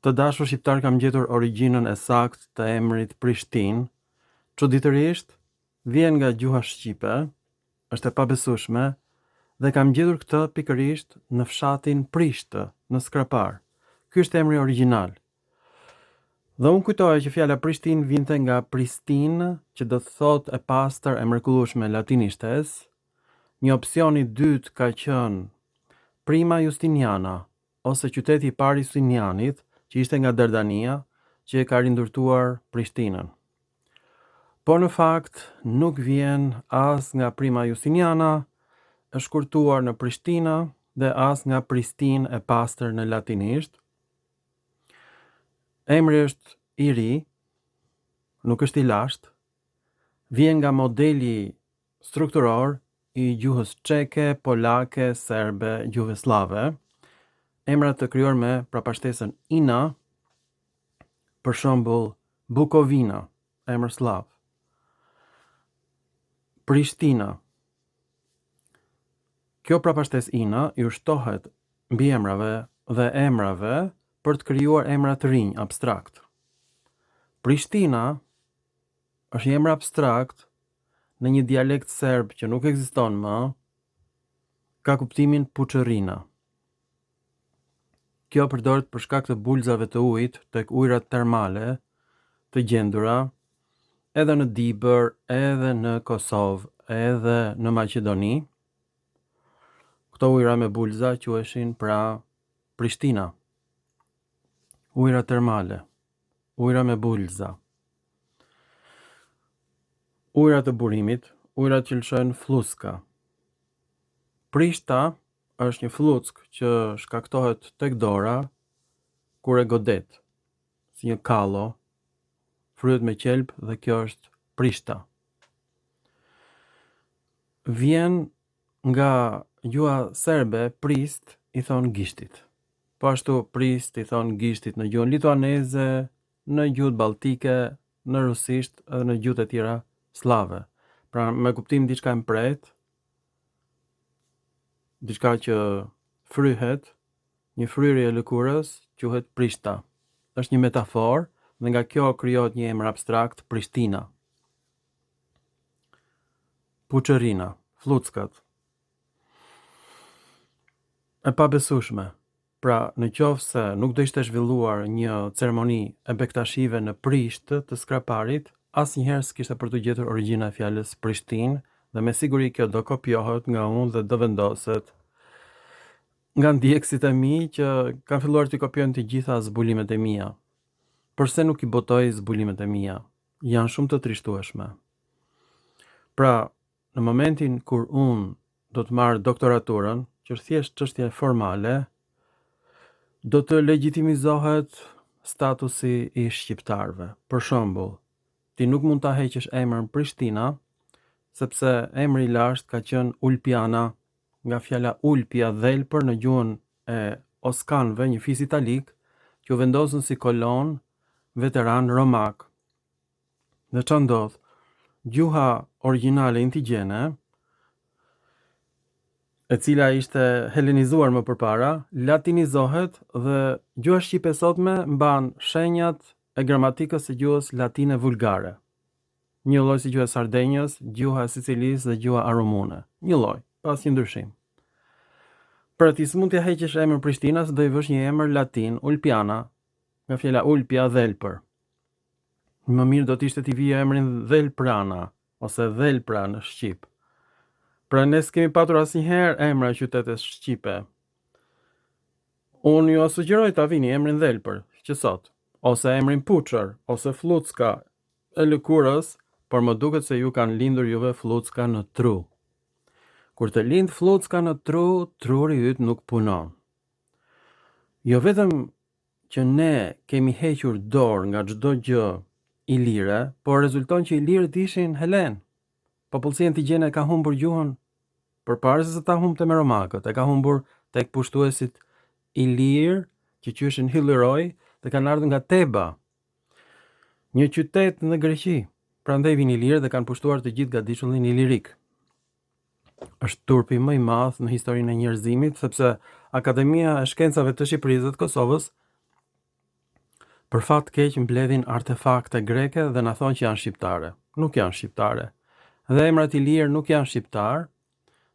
Të dashur shqiptar, kam gjetur origjinën e saktë të emrit Prishtinë. Çuditërisht, vjen nga gjuha shqipe, është e pabesueshme dhe kam gjetur këtë pikërisht në fshatin Prishtë, në Skrapar. Ky është emri origjinal. Dhe unë kujtoja që fjala Prishtinë vinte nga Pristinë, që do të thotë e pastër, e mrekullueshme latinishtes. Një opsion i dytë ka qenë Prima Justiniana, ose qyteti i parë i Justinianit, që ishte nga Dardania, që e ka rindërtuar Prishtinën. Por në fakt nuk vjen as nga Prima Justiniana, është shkurtuar në Prishtina, dhe as nga Pristinë e pastër në latinisht. Emri është i ri, nuk është i lashtë, vjen nga modeli strukturor i gjuhës çeke, polake, serbe, gjuhëve slave. Emrat të krijuar me prapashtesën ina, për shembull Bukovina, emër slav. Prishtina. Kjo prapashtesë ina i ushtohet mbiemrave dhe emrave për të krijuar emra të rinj, abstrakt. Prishtina është një emër abstrakt në një dialekt serb që nuk ekziston më, ka kuptimin puçërina. Kjo përdoret për shkak të bulzave të ujit tek ujërat termale të gjendura edhe në Dibër, edhe në Kosovë, edhe në Maqedoni. Këto ujëra me bulza quheshin pra Prishtina. Ujëra termale, ujëra me bulza. Ujëra të burimit, ujërat që lëshojnë fluska. Prishta është një fluck që shkaktohet tek dora kur e godet, si një kallo, fryhet me qelp dhe kjo është prishta. Vjen nga gjuha serbe, prist i thon gishtit. Po ashtu prist i thon gishtit në gjuhën lituaneze, në gjuhët balltike, në rusisht edhe në gjuhët e tjera slave. Pra me kuptim diçka e mpret, diçka që fryhet, një fryrje e lëkurës quhet prishta. Është një metaforë dhe nga kjo krijohet një emër abstrakt, Prishtina. Puçërina, fluckat. E pabesueshme. Pra, në qoftë se nuk do ishte zhvilluar një ceremoni e bektashive në Prishtë të Skraparit, asnjëherë s'kishte për të gjetur origjina e fjalës Prishtinë, dhe me siguri kjo do kopjohet nga unë dhe do vendoset nga ndjekësit e mi që kanë filluar të kopjojnë të gjitha zbulimet e mia. Përse nuk i botoj zbulimet e mia? Janë shumë të trishtueshme. Pra, në momentin kur unë do të marr doktoraturën, që është thjesht çështje formale, do të legjitimizohet statusi i shqiptarëve. Për shembull, ti nuk mund ta heqësh emrin Prishtina, sepse emri i lashtë ka qenë Ulpiana, nga fjala ulpia, dhelpër në gjuhën e oskanëve, një fis italik, që u vendosën si kolon veteran romak. Dhe ç'a ndodh? Gjuha origjinale indigjene, e cila ishte helenizuar më përpara, latinizohet dhe gjuha shqipe sotme mban shenjat e gramatikës së gjuhës latine vulgare. Një lloj si gjuha e Sardenjës, gjuha e Sicilisë dhe gjuha aromune. Një lloj, pas një ndryshim. Pra ti s'mund t'ja heqësh emrin Prishtina, se do i vësh një emër latin, Ulpiana, nga fjala ulpia, dhelpër. Më mirë do t'ishte t'i vijë emrin Dhelprana, ose Dhelpra në shqip. Pra ne s'kemi patur asnjëherë emra qytetes shqipe. Unë ju sugjeroj ta vini emrin Dhelpër, që sot, ose emrin Puçër, ose Flucka e lëkurës, por më duket se ju kanë lindur juve Flucka në tru. Kur të lind Flucka në tru, truri yt nuk punon. Jo vetëm që ne kemi hequr dorë nga çdo gjë ilire, por rezulton që ilirët ishin helen. Popullsia indigjene ka humbur gjuhën përpara se ta humbte me romakët, e ka humbur tek pushtuesit ilir që quheshin Hillyroi dhe kanë ardhur nga Teba, një qytet në Greqi. Prandaj vinin ilirët dhe kanë pushtuar të gjithë gadishullin ilirik. Është turpi më i madh në historinë e njerëzimit, sepse Akademia e Shkencave të Shqipërisë dhe të Kosovës Për fat keq mbledhin artefakte greke dhe na thonë që janë shqiptare. Nuk janë shqiptare. Dhe emrat i lirë nuk janë shqiptar.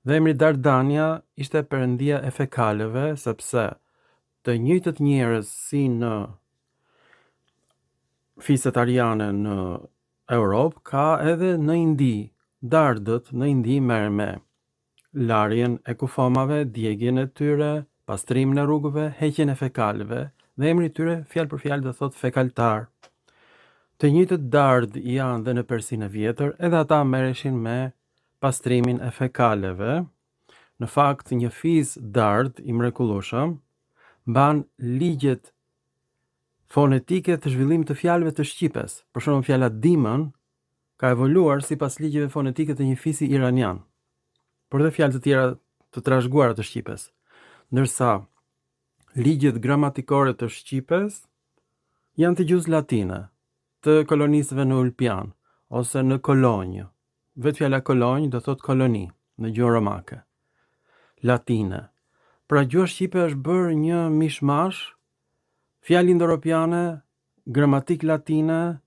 Dhe emri Dardania ishte perëndia e fekaleve, sepse të njëjtët njerëz si në fiset ariane në Europë, ka edhe në Indi. Dardët në Indi merren me larjen e kufomave, djegjen e tyre, pastrimin e rrugëve, heqjen e fekaleve, dhe emri i tyre fjalë për fjalë do thotë fekaltar. Të njëjtët dard janë dhe në Persinë e vjetër, edhe ata merreshin me pastrimin e fekaleve. Në fakt, një fiz dard i mrekullueshëm mban ligjet fonetike të zhvillimit të fjalëve të shqipes. Për shembull, fjala dimën ka evoluar sipas ligjeve fonetike të një fizi iranian, por dhe fjalë të tjera të trashëguara të shqipes. Ndërsa ligjet gramatikore të shqipes janë të gjuhës latine, të kolonisëve në Ulpian ose në Kolonjë. Vetë fjala Kolonjë do thotë koloni në gjuhën romake. Latine. Pra gjuha shqipe është bërë një mishmash, fjalë indoeuropiane, gramatik latine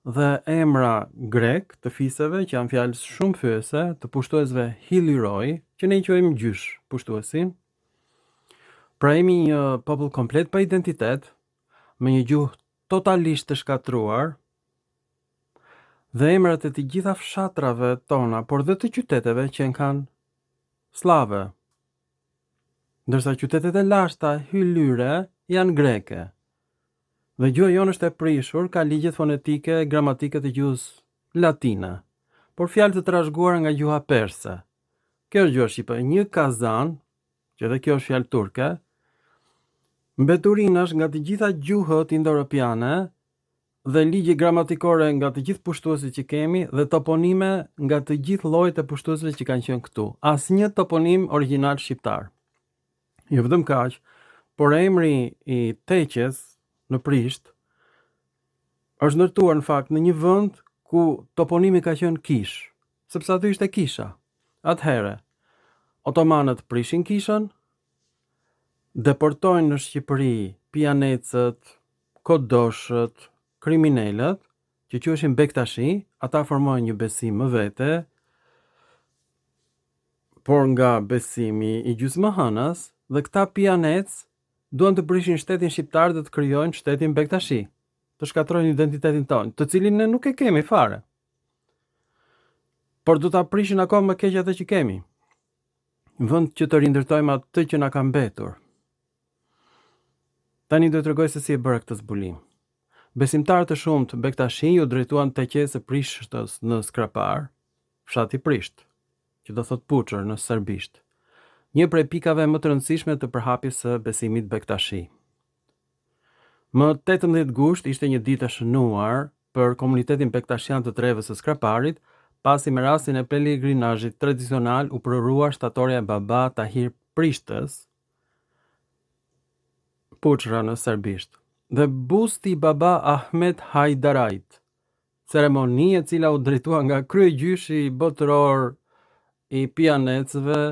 dhe emra grek të fisëve që janë fjalë shumë fyese të pushtuesve Hillyroi, që ne i quajmë gjysh pushtuesin. Pra jemi një popull komplet pa identitet, me një gjuhë totalisht të shkatruar, dhe emrat e të gjitha fshatrave tona, por dhe të qyteteve që kanë slave. Ndërsa qytetet e lashta hylyre janë greke. Dhe gjuha jonë është e prishur, ka ligjet fonetike, gramatike të gjuhës latine, por fjalë të trashëguara nga gjuha perse. Kjo është gjuha shqipe. Një kazan, që edhe kjo është fjalë turke, mbeturinash nga të gjitha gjuhët indoeuropiane dhe ligje gramatikore nga të gjithë pushtuesit që kemi dhe toponime nga të gjithë llojet e pushtuesve që kanë qenë këtu. Asnjë toponim origjinal shqiptar. Jo vetëm kaq, por emri i Teqes në Prisht është ndërtuar në fakt në një vend ku toponimi ka qenë Kish, sepse aty ishte kisha. Atëherë, otomanët prishin kishën, deportojnë në Shqipëri pianecët, kodoshët, kriminalët, që quheshin bektashi, ata formojnë një besim më vete, por nga besimi i gjysmëhënës, dhe këta pianec duan të prishin shtetin shqiptar dhe të krijojnë shtetin bektashi, të shkatrojnë identitetin tonë, të cilin ne nuk e kemi fare. Por do ta prishin akoma më keq atë që kemi. Vend që të rindërtojmë atë që na ka mbetur. Tani do t'rregoj se si e bëra këtë zbulim. Besimtarë të shumtë bektashi ju drejtuan Teqes së Prishtës në Skrapar, fshati Prisht, që do thot Puçër në serbisht. Një prej pikave më të rëndësishme të përhapjes së besimit bektashi. Më 18 gusht ishte një ditë e shënuar për komunitetin bektashian të Trevës së Skraparit, pasi me rastin e pelegrinazhit tradicional u prorua shtatorja e Baba Tahir Prishtës, Puçra në serbisht, dhe busti Baba Ahmet Hajdarajt, ceremoni e cila u drejtua nga kryegjyshi botëror i pianecëve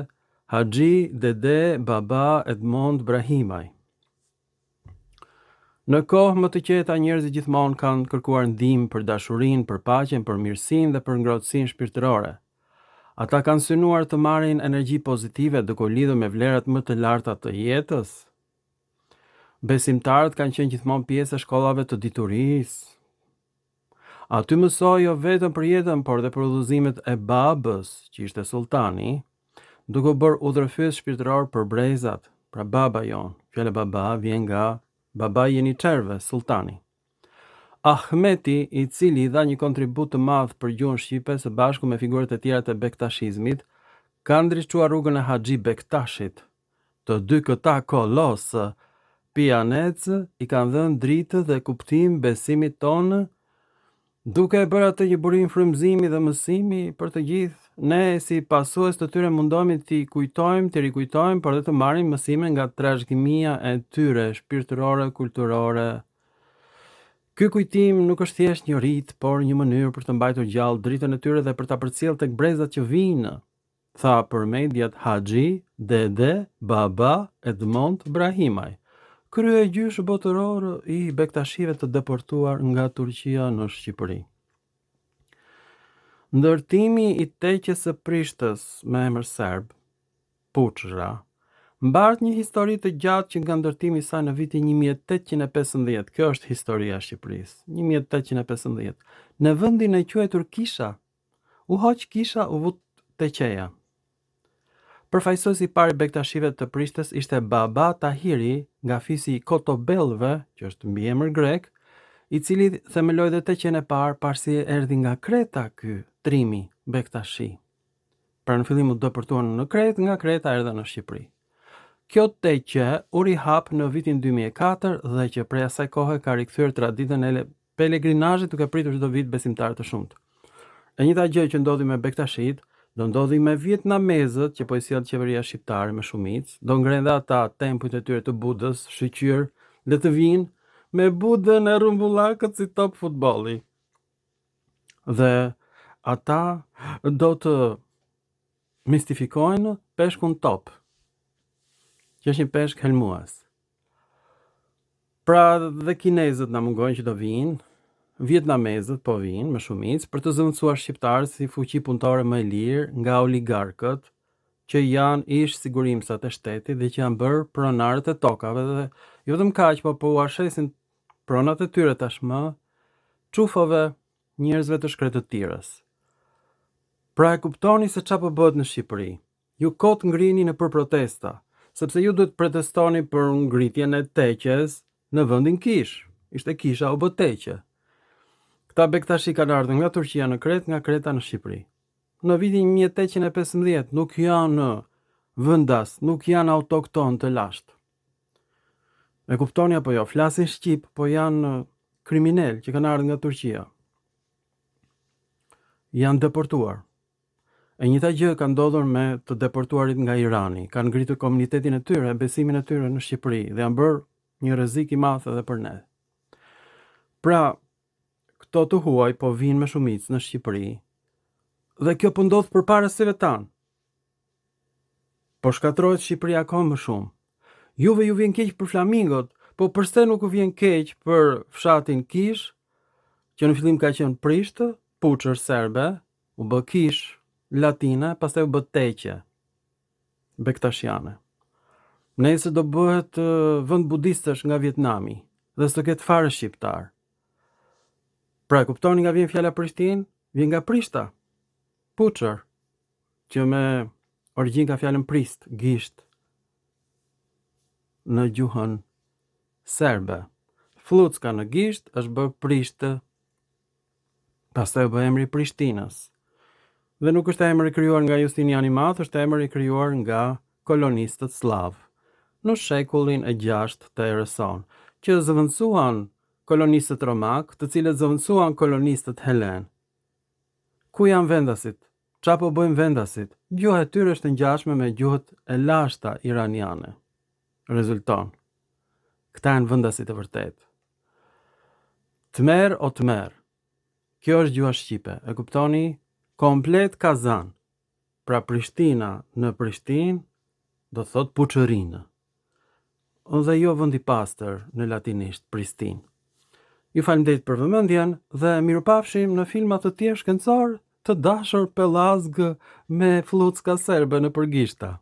Haxhi Dede Baba Edmond Brahimaj. Në kohë më të qeta njerëzit gjithmonë kanë kërkuar ndihmë për dashurinë, për paqen, për mirësinë dhe për ngrohtësinë shpirtërore. Ata kanë synuar të marrin energji pozitive duke u lidhur me vlerat më të larta të jetës. Besimtarët kanë qenë gjithmonë pjesë e shkollave të diturisë. Aty mësoi jo vetëm për jetën, por dhe për udhëzimet e babës, që ishte sultani, duke u bërë udhërfyes shpirtëror për brezat, pra baba jon. Fjala baba vjen nga Baba Jeniçerve, sultani. Ahmeti, i cili dha një kontribut të madh për gjuhën shqipe së bashku me figurat e tjera të bektashizmit, ka ndriçuar rrugën e Haxhi Bektashit. Të dy këta kolosë pianecë i kanë dhënë dritë dhe kuptim besimit tonë, duke e bërë atë një burim frymëzimi dhe mësimi për të gjithë. Ne si pasues të tyre mundohemi t'i kujtojmë, t'i rikujtojmë, por dhe të marrim mësime nga trashëgimia e tyre shpirtërore, kulturore. Ky kujtim nuk është thjesht një rit, por një mënyrë për të mbajtur gjallë dritën e tyre dhe për ta përcjellë tek brezat që vinë, tha për mediat Haxhi Dede Baba Edmond Brahimaj, kryegjysh botëror i bektashive të deportuar nga Turqia në Shqipëri. Ndërtimi i teqes së Prishtës me emër serb, Puçra, mbart një histori të gjatë që nga ndërtimi i saj në vitin 1815. Kjo është historia e Shqipërisë. 1815. Në vendin e quajtur Kisha, u hoq Kisha, u vut Teqeja. Përfaqësuesi i parë i bektashive të Prishtës ishte Baba Tahiri nga fisi i Kotobellëve, që është mbiemër grek, i cili themeloi dhe Teqen e parë pasi erdhi nga Kreta ky trimi bektashi. Pra në fillim u deportuan në Kretë, nga Kreta erdhën në Shqipëri. Kjo teqe u rihap në vitin 2004 dhe që prej asaj kohe ka rikthyer traditën e pelegrinazhit duke pritur çdo vit besimtarë të shumtë. E njëjta gjë që ndodhi me bektashit, do ndodhi me vietnamezët që po i sjell qeveria shqiptare me shumicë, do ngrenë dhe ata tempujt e tyre të Budës, shqyr, le të vinë me Budën e rrumbullakët si top futbolli. Dhe ata do të mistifikojnë peshkun top, që është një peshk helmues. Pra dhe kinezët na mungojnë që do vinë, vietnamezët po vinë me shumicë për të zëvendësuar shqiptarët si fuqi punëtore më e lirë nga oligarkët që janë ish sigurimsat e shtetit dhe që janë bërë pronarët e tokave dhe jo vetëm kaq, po u ashesin pronat e tyre tashmë çufove njerëzve të shkretëtirës. Pra e kuptoni se çfarë po bëhet në Shqipëri. Ju kot ngrini në për protesta, sepse ju duhet protestoni për ngritjen e teqes në vendin Kish. Ishte Kisha u bë teqe. Këta bektashi kanë ardhur nga Turqia në Kretë, nga Kreta në Shqipëri. Në vitin 1815 nuk janë vendas, nuk janë autokton të lashtë. E kuptoni apo jo? Flasin shqip, po janë kriminal që kanë ardhur nga Turqia. Janë deportuar. E njëjta gjë ka ndodhur me të deportuarit nga Irani. Kanë ngritur komunitetin e tyre, besimin e tyre në Shqipëri dhe janë bërë një rrezik i madh edhe për ne. Pra, këto të huaj po vinë me shumicë në Shqipëri dhe kjo po ndodh përpara syve tanë. Po shkatrohet Shqipëria akoma më shumë. Juve ju vjen keq për flamingot, po përse nuk u vjen keq për fshatin Kish, që në fillim ka qenë Prishtë, Puçër serbe, u bë Kish latine, pastaj u bë teqe bektashiane. Nesër do bëhet vend budistësh nga Vietnami dhe s'do ketë fare shqiptar. Pra kuptoni nga vjen fjala Prishtinë, vjen nga Prishta, Puçër, që me origjinë ka fjalën prist, gisht, në gjuhën serbe. Flucka në gisht është bërë Prishtë, pastaj u bë emri Prishtinës. Dhe nuk është emër i krijuar nga Justiniani i Madh, është emër i krijuar nga kolonistët slav në shekullin e 6 të erës sonë, që zëvendësuan kolonistët romak, të cilët zëvendësuan kolonistët helen. Ku janë vendasit? Çfarë po bëjnë vendasit? Gjuha e tyre është ngjashme me gjuhët e lashta iraniane. Rezulton. Këta janë vendasit e vërtet. Tmer o tmer. Kjo është gjuha shqipe. E kuptoni? Komplet Kazan. Pra Prishtina në Prishtinë do thot Puçërinë. Dhe jo vend i pastër në latinisht, Pristinë. Ju faleminderit për vëmendjen dhe mirupafshim në filma të tjerë shkencor të dashur pellazg me flucka serbe në përgishta.